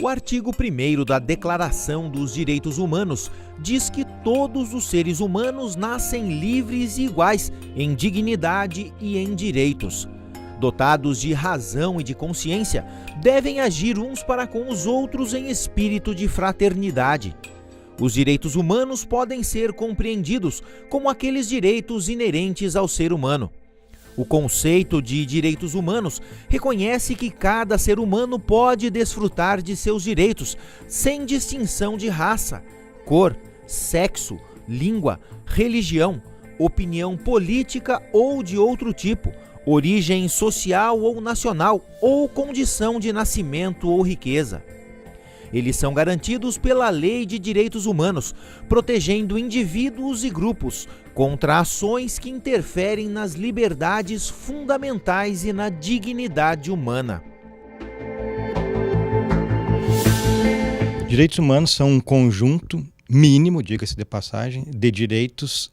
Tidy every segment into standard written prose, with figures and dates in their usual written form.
O artigo 1º da Declaração dos Direitos Humanos diz que todos os seres humanos nascem livres e iguais em dignidade e em direitos. Dotados de razão e de consciência, devem agir uns para com os outros em espírito de fraternidade. Os direitos humanos podem ser compreendidos como aqueles direitos inerentes ao ser humano. O conceito de direitos humanos reconhece que cada ser humano pode desfrutar de seus direitos sem distinção de raça, cor, sexo, língua, religião, opinião política ou de outro tipo, origem social ou nacional ou condição de nascimento ou riqueza. Eles são garantidos pela Lei de Direitos Humanos, protegendo indivíduos e grupos contra ações que interferem nas liberdades fundamentais e na dignidade humana. Direitos humanos são um conjunto mínimo, diga-se de passagem, de direitos,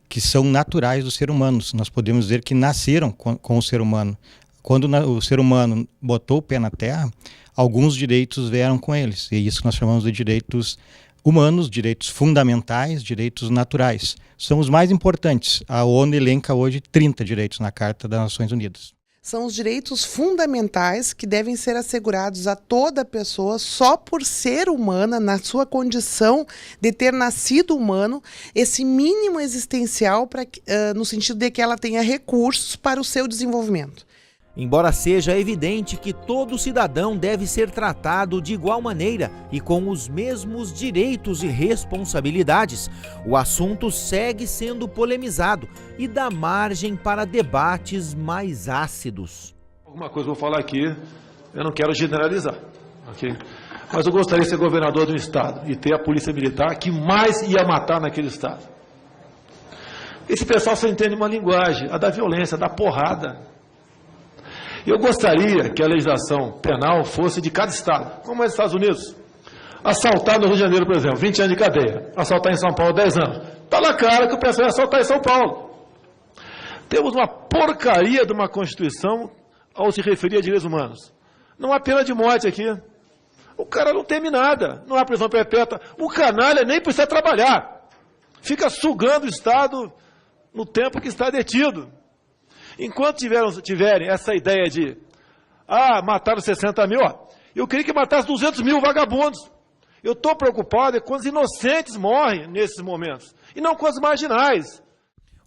que são naturais do ser humano. Nós podemos dizer que nasceram com o ser humano. Quando o ser humano botou o pé na Terra, alguns direitos vieram com eles. E é isso que nós chamamos de direitos humanos, direitos fundamentais, direitos naturais. São os mais importantes. A ONU elenca hoje 30 direitos na Carta das Nações Unidas. São os direitos fundamentais que devem ser assegurados a toda pessoa só por ser humana, na sua condição de ter nascido humano, esse mínimo existencial no sentido de que ela tenha recursos para o seu desenvolvimento. Embora seja evidente que todo cidadão deve ser tratado de igual maneira e com os mesmos direitos e responsabilidades, o assunto segue sendo polemizado e dá margem para debates mais ácidos. Alguma coisa eu vou falar aqui, eu não quero generalizar, ok? Mas eu gostaria de ser governador de um estado e ter a polícia militar que mais ia matar naquele estado. Esse pessoal só entende uma linguagem, a da violência, da porrada. Eu gostaria que a legislação penal fosse de cada estado, como é nos Estados Unidos. Assaltar no Rio de Janeiro, por exemplo, 20 anos de cadeia. Assaltar em São Paulo, 10 anos. Está na cara que o pessoal vai assaltar em São Paulo. Temos uma porcaria de uma Constituição ao se referir a direitos humanos. Não há pena de morte aqui. O cara não teme nada. Não há prisão perpétua. O canalha nem precisa trabalhar. Fica sugando o Estado no tempo que está detido. Enquanto tiverem essa ideia de mataram 60 mil, eu queria que matasse 200 mil vagabundos. Eu estou preocupado quando os inocentes morrem nesses momentos, e não com os marginais.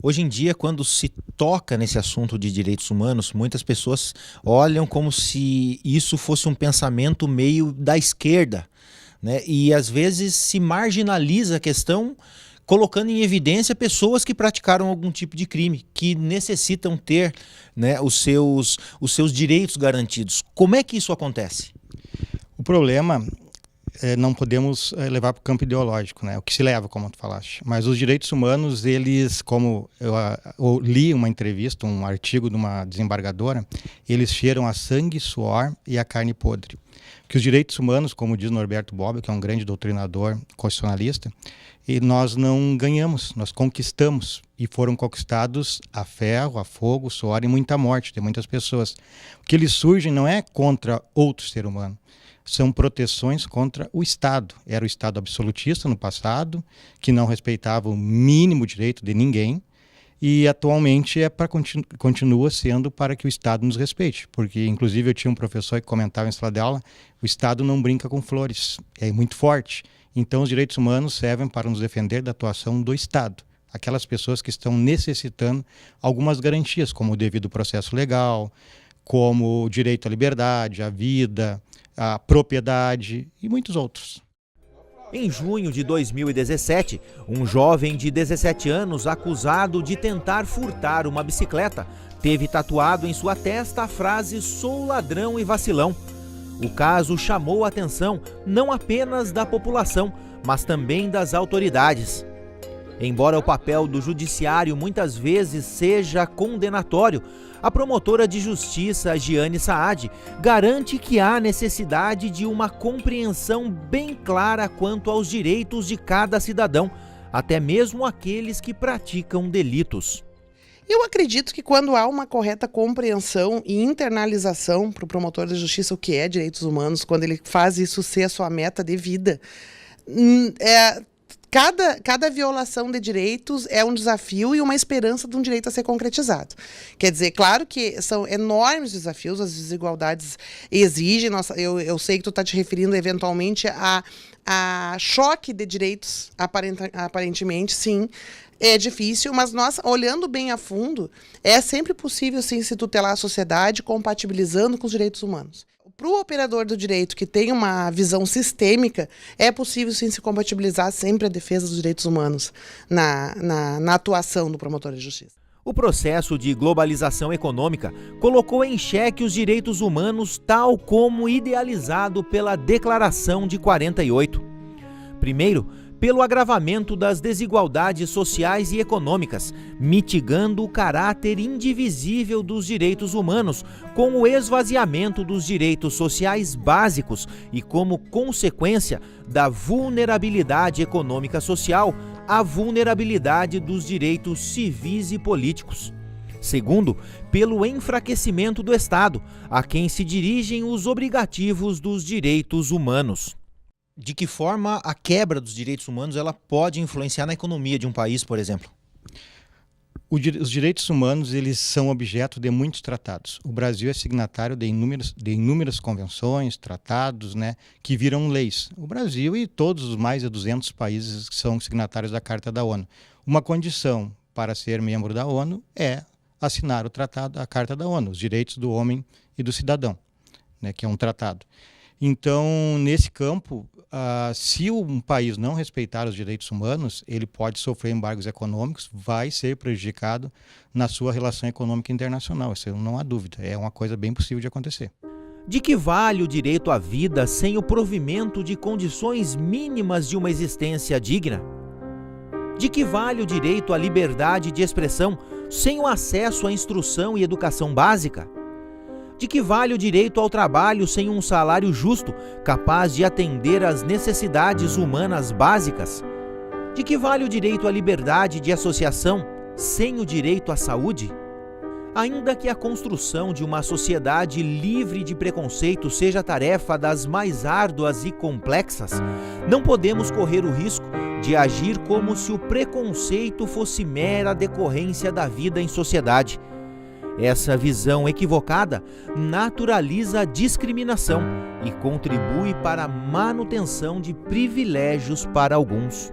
Hoje em dia, quando se toca nesse assunto de direitos humanos, muitas pessoas olham como se isso fosse um pensamento meio da esquerda, né? E às vezes se marginaliza a questão, colocando em evidência pessoas que praticaram algum tipo de crime, que necessitam ter, né, os seus direitos garantidos. Como é que isso acontece? O problema não podemos levar para o campo ideológico, o que se leva, como tu falaste. Mas os direitos humanos, eles, como eu li uma entrevista, um artigo de uma desembargadora, eles cheiram a sangue, suor e a carne podre. Que os direitos humanos, como diz Norberto Bobbio, que é um grande doutrinador constitucionalista, e nós não ganhamos, nós conquistamos, e foram conquistados a ferro, a fogo, suor e muita morte de muitas pessoas. O que eles surgem não é contra outro ser humano, são proteções contra o Estado. Era o Estado absolutista no passado, que não respeitava o mínimo direito de ninguém, e atualmente continua sendo para que o Estado nos respeite, porque inclusive eu tinha um professor que comentava em sala de aula, o Estado não brinca com flores, é muito forte. Então os direitos humanos servem para nos defender da atuação do Estado, aquelas pessoas que estão necessitando algumas garantias, como o devido processo legal, como o direito à liberdade, à vida, à propriedade e muitos outros. Em junho de 2017, um jovem de 17 anos acusado de tentar furtar uma bicicleta teve tatuado em sua testa a frase "sou ladrão e vacilão". O caso chamou a atenção não apenas da população, mas também das autoridades. Embora o papel do judiciário muitas vezes seja condenatório, a promotora de justiça Giane Saad garante que há necessidade de uma compreensão bem clara quanto aos direitos de cada cidadão, até mesmo aqueles que praticam delitos. Eu acredito que quando há uma correta compreensão e internalização para o promotor de justiça o que é direitos humanos, quando ele faz isso ser a sua meta de vida, cada violação de direitos é um desafio e uma esperança de um direito a ser concretizado. Quer dizer, claro que são enormes desafios, as desigualdades exigem, eu sei que tu está te referindo eventualmente a choque de direitos, aparentemente, sim. É difícil, mas nós, olhando bem a fundo, é sempre possível, sim, se tutelar a sociedade compatibilizando com os direitos humanos. Para o operador do direito que tem uma visão sistêmica, é possível, sim, se compatibilizar sempre a defesa dos direitos humanos na atuação do promotor de justiça. O processo de globalização econômica colocou em xeque os direitos humanos tal como idealizado pela Declaração de 48. Primeiro, pelo agravamento das desigualdades sociais e econômicas, mitigando o caráter indivisível dos direitos humanos, com o esvaziamento dos direitos sociais básicos e, como consequência da vulnerabilidade econômica social, a vulnerabilidade dos direitos civis e políticos. Segundo, pelo enfraquecimento do Estado, a quem se dirigem os obrigativos dos direitos humanos. De que forma a quebra dos direitos humanos ela pode influenciar na economia de um país, por exemplo? Os direitos humanos eles são objeto de muitos tratados. O Brasil é signatário de inúmeras convenções, tratados, né, que viram leis. O Brasil e todos os mais de 200 países que são signatários da Carta da ONU. Uma condição para ser membro da ONU é assinar o tratado, a Carta da ONU, os direitos do homem e do cidadão, né, que é um tratado. Então, nesse campo, se um país não respeitar os direitos humanos, ele pode sofrer embargos econômicos, vai ser prejudicado na sua relação econômica internacional. Isso não há dúvida, é uma coisa bem possível de acontecer. De que vale o direito à vida sem o provimento de condições mínimas de uma existência digna? De que vale o direito à liberdade de expressão sem o acesso à instrução e educação básica? De que vale o direito ao trabalho sem um salário justo, capaz de atender às necessidades humanas básicas? De que vale o direito à liberdade de associação sem o direito à saúde? Ainda que a construção de uma sociedade livre de preconceito seja tarefa das mais árduas e complexas, não podemos correr o risco de agir como se o preconceito fosse mera decorrência da vida em sociedade. Essa visão equivocada naturaliza a discriminação e contribui para a manutenção de privilégios para alguns.